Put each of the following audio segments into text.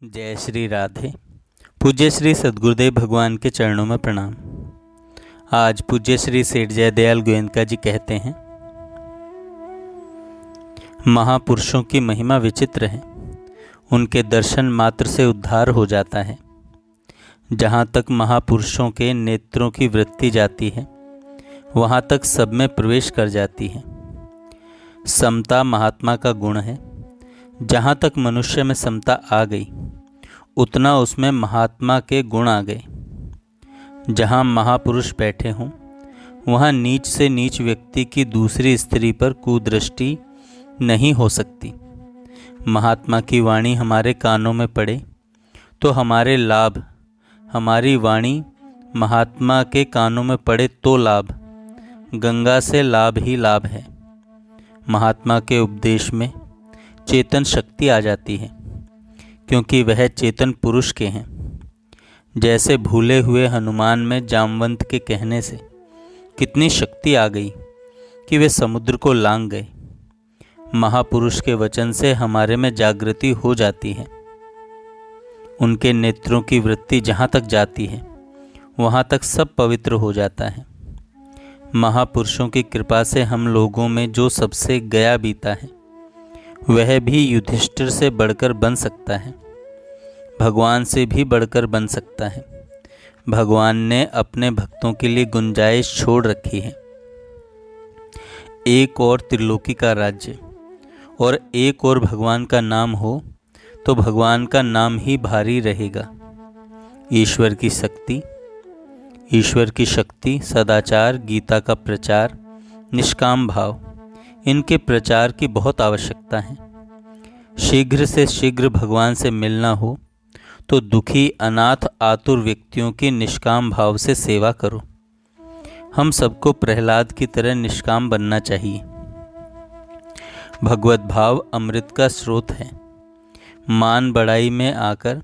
जय श्री राधे। पूज्य श्री सद्गुरुदेव भगवान के चरणों में प्रणाम। आज पूज्य श्री सेठ जयदयाल गोयनका जी कहते हैं, महापुरुषों की महिमा विचित्र है, उनके दर्शन मात्र से उद्धार हो जाता है। जहाँ तक महापुरुषों के नेत्रों की वृत्ति जाती है, वहाँ तक सब में प्रवेश कर जाती है। समता महात्मा का गुण है। जहाँ तक मनुष्य में समता आ गई, उतना उसमें महात्मा के गुण आ गए। जहाँ महापुरुष बैठे हों, वहाँ नीच से नीच व्यक्ति की दूसरी स्त्री पर कुदृष्टि नहीं हो सकती। महात्मा की वाणी हमारे कानों में पड़े तो हमारे लाभ, हमारी वाणी महात्मा के कानों में पड़े तो लाभ, गंगा से लाभ ही लाभ है। महात्मा के उपदेश में चेतन शक्ति आ जाती है, क्योंकि वह चेतन पुरुष के हैं। जैसे भूले हुए हनुमान में जामवंत के कहने से कितनी शक्ति आ गई कि वे समुद्र को लांघ गए। महापुरुष के वचन से हमारे में जागृति हो जाती है। उनके नेत्रों की वृत्ति जहाँ तक जाती है, वहाँ तक सब पवित्र हो जाता है। महापुरुषों की कृपा से हम लोगों में जो सबसे गया बीता है, वह भी युधिष्ठिर से बढ़कर बन सकता है, भगवान से भी बढ़कर बन सकता है। भगवान ने अपने भक्तों के लिए गुंजाइश छोड़ रखी है। एक और त्रिलोकी का राज्य और एक और भगवान का नाम हो तो भगवान का नाम ही भारी रहेगा। ईश्वर की शक्ति, सदाचार, गीता का प्रचार, निष्काम भाव, इनके प्रचार की बहुत आवश्यकता है। शीघ्र से शीघ्र भगवान से मिलना हो तो दुखी, अनाथ, आतुर व्यक्तियों की निष्काम भाव से सेवा करो। हम सबको प्रहलाद की तरह निष्काम बनना चाहिए। भगवत भाव अमृत का स्रोत है। मान बढ़ाई में आकर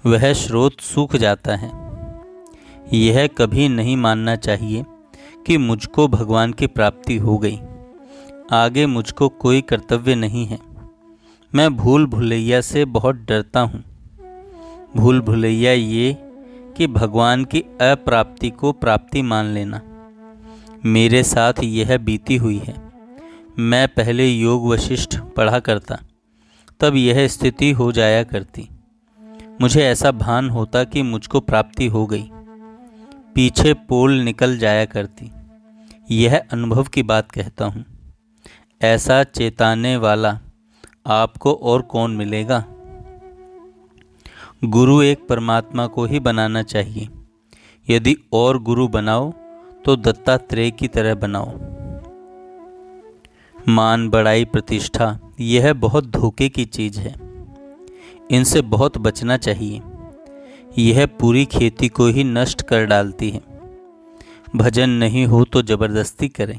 वह स्रोत सूख जाता है। यह कभी नहीं मानना चाहिए कि मुझको भगवान की प्राप्ति हो गई, आगे मुझको कोई कर्तव्य नहीं है। मैं भूल भुलैया से बहुत डरता हूँ। भूल भुलैया ये कि भगवान की अप्राप्ति को प्राप्ति मान लेना। मेरे साथ यह बीती हुई है। मैं पहले योग वशिष्ठ पढ़ा करता, तब यह स्थिति हो जाया करती। मुझे ऐसा भान होता कि मुझको प्राप्ति हो गई, पीछे पोल निकल जाया करती। यह अनुभव की बात कहता हूँ। ऐसा चेताने वाला आपको और कौन मिलेगा। गुरु एक परमात्मा को ही बनाना चाहिए। यदि और गुरु बनाओ तो दत्तात्रेय की तरह बनाओ। मान बढ़ाई, प्रतिष्ठा, यह बहुत धोखे की चीज है। इनसे बहुत बचना चाहिए। यह पूरी खेती को ही नष्ट कर डालती है। भजन नहीं हो तो जबरदस्ती करें।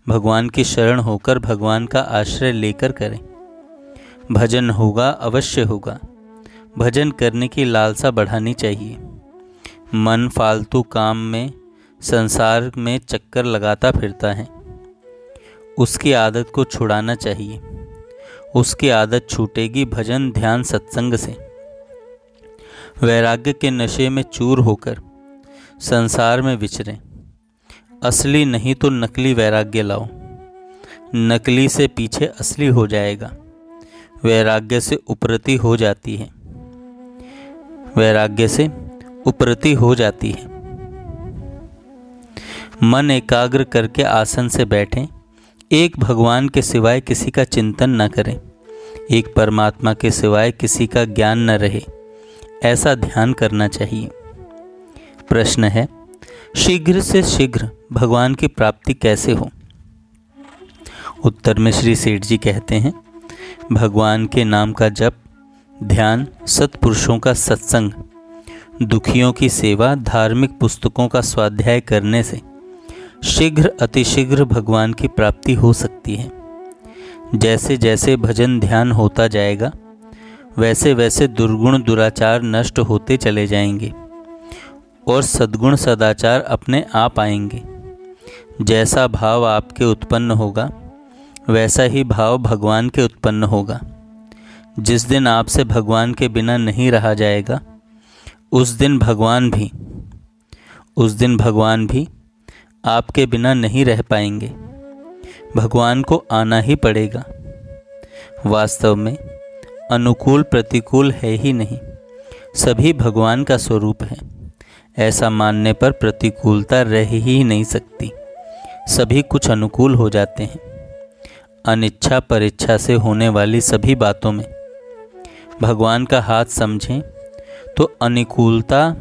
भगवान की शरण होकर भगवान का आश्रय लेकर करें। भजन होगा, अवश्य होगा। भजन करने की लालसा बढ़ानी चाहिए। मन फालतू काम में, संसार में चक्कर लगाता फिरता है। उसकी आदत को छुड़ाना चाहिए। उसकी आदत छूटेगी भजन, ध्यान, सत्संग से। वैराग्य के नशे में चूर होकर संसार में विचरें। असली नहीं तो नकली वैराग्य लाओ। नकली से पीछे असली हो जाएगा। वैराग्य से उपरति हो जाती है। मन एकाग्र करके आसन से बैठें। एक भगवान के सिवाय किसी का चिंतन न करें। एक परमात्मा के सिवाय किसी का ज्ञान न रहे, ऐसा ध्यान करना चाहिए। प्रश्न है, शीघ्र से शीघ्र भगवान की प्राप्ति कैसे हो। उत्तर में श्री सेठ जी कहते हैं, भगवान के नाम का जप, ध्यान, सत्पुरुषों का सत्संग, दुखियों की सेवा, धार्मिक पुस्तकों का स्वाध्याय करने से शीघ्र अतिशीघ्र भगवान की प्राप्ति हो सकती है। जैसे जैसे भजन ध्यान होता जाएगा, वैसे वैसे दुर्गुण दुराचार नष्ट होते चले जाएंगे और सद्गुण सदाचार अपने आप आएंगे। जैसा भाव आपके उत्पन्न होगा, वैसा ही भाव भगवान के उत्पन्न होगा। जिस दिन आपसे भगवान के बिना नहीं रहा जाएगा, उस दिन भगवान भी आपके बिना नहीं रह पाएंगे। भगवान को आना ही पड़ेगा। वास्तव में अनुकूल प्रतिकूल है ही नहीं, सभी भगवान का स्वरूप है। ऐसा मानने पर प्रतिकूलता रह ही नहीं सकती, सभी कुछ अनुकूल हो जाते हैं। अनिच्छा परिच्छा से होने वाली सभी बातों में भगवान का हाथ समझें तो अनुकूलता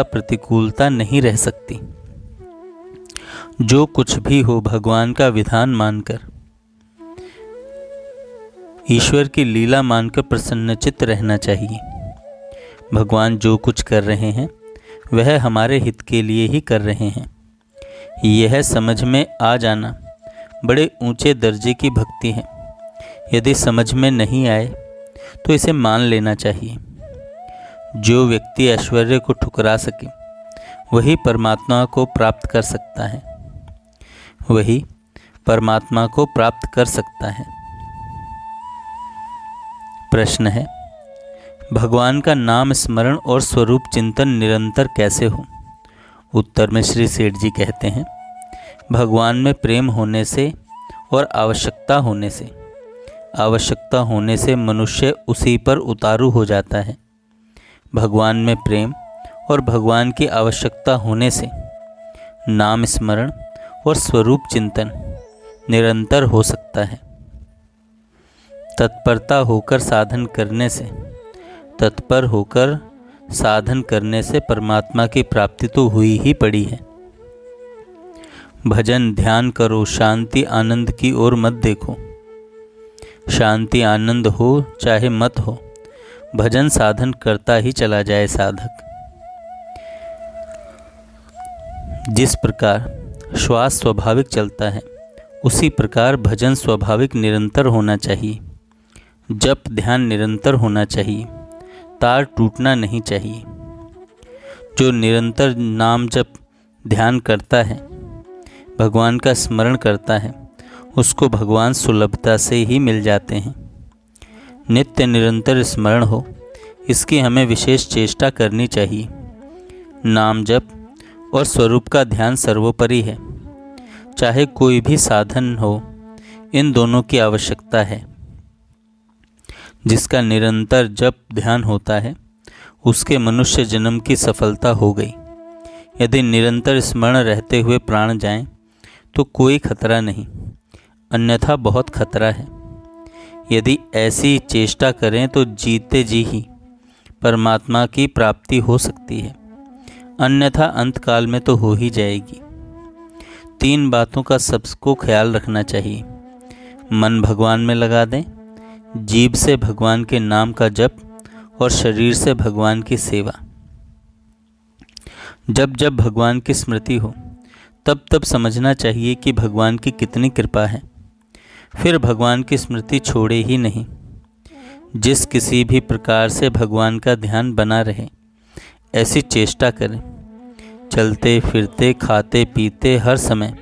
प्रतिकूलता नहीं रह सकती। जो कुछ भी हो भगवान का विधान मानकर, ईश्वर की लीला मानकर प्रसन्नचित्त रहना चाहिए। भगवान जो कुछ कर रहे हैं वह हमारे हित के लिए ही कर रहे हैं। यह समझ में आ जाना बड़े ऊंचे दर्जे की भक्ति है। यदि समझ में नहीं आए तो इसे मान लेना चाहिए। जो व्यक्ति ऐश्वर्य को ठुकरा सके वही परमात्मा को प्राप्त कर सकता है। प्रश्न है, भगवान का नाम स्मरण और स्वरूप चिंतन निरंतर कैसे हो? उत्तर में श्री सेठ जी कहते हैं, भगवान में प्रेम होने से और आवश्यकता होने से मनुष्य उसी पर उतारू हो जाता है। भगवान में प्रेम और भगवान की आवश्यकता होने से नाम स्मरण और स्वरूप चिंतन निरंतर हो सकता है। तत्पर होकर साधन करने से परमात्मा की प्राप्ति तो हुई ही पड़ी है। भजन ध्यान करो, शांति आनंद की ओर मत देखो। शांति आनंद हो चाहे मत हो, भजन साधन करता ही चला जाए साधक। जिस प्रकार श्वास स्वाभाविक चलता है उसी प्रकार भजन स्वाभाविक निरंतर होना चाहिए। जप ध्यान निरंतर होना चाहिए, तार टूटना नहीं चाहिए। जो निरंतर नाम जप ध्यान करता है, भगवान का स्मरण करता है, उसको भगवान सुलभता से ही मिल जाते हैं। नित्य निरंतर स्मरण हो, इसकी हमें विशेष चेष्टा करनी चाहिए। नाम जप और स्वरूप का ध्यान सर्वोपरि है। चाहे कोई भी साधन हो, इन दोनों की आवश्यकता है। जिसका निरंतर जप ध्यान होता है उसके मनुष्य जन्म की सफलता हो गई। यदि निरंतर स्मरण रहते हुए प्राण जाएं तो कोई खतरा नहीं, अन्यथा बहुत खतरा है। यदि ऐसी चेष्टा करें तो जीते जी ही परमात्मा की प्राप्ति हो सकती है, अन्यथा अंतकाल में तो हो ही जाएगी। 3 बातों का सबको ख्याल रखना चाहिए। मन भगवान में लगा दें, जीभ से भगवान के नाम का जप और शरीर से भगवान की सेवा। जब जब भगवान की स्मृति हो तब तब समझना चाहिए कि भगवान की कितनी कृपा है। फिर भगवान की स्मृति छोड़े ही नहीं। जिस किसी भी प्रकार से भगवान का ध्यान बना रहे, ऐसी चेष्टा करें। चलते फिरते खाते पीते हर समय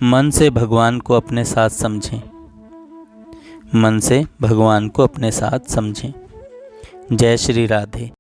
मन से भगवान को अपने साथ समझें। जय श्री राधे।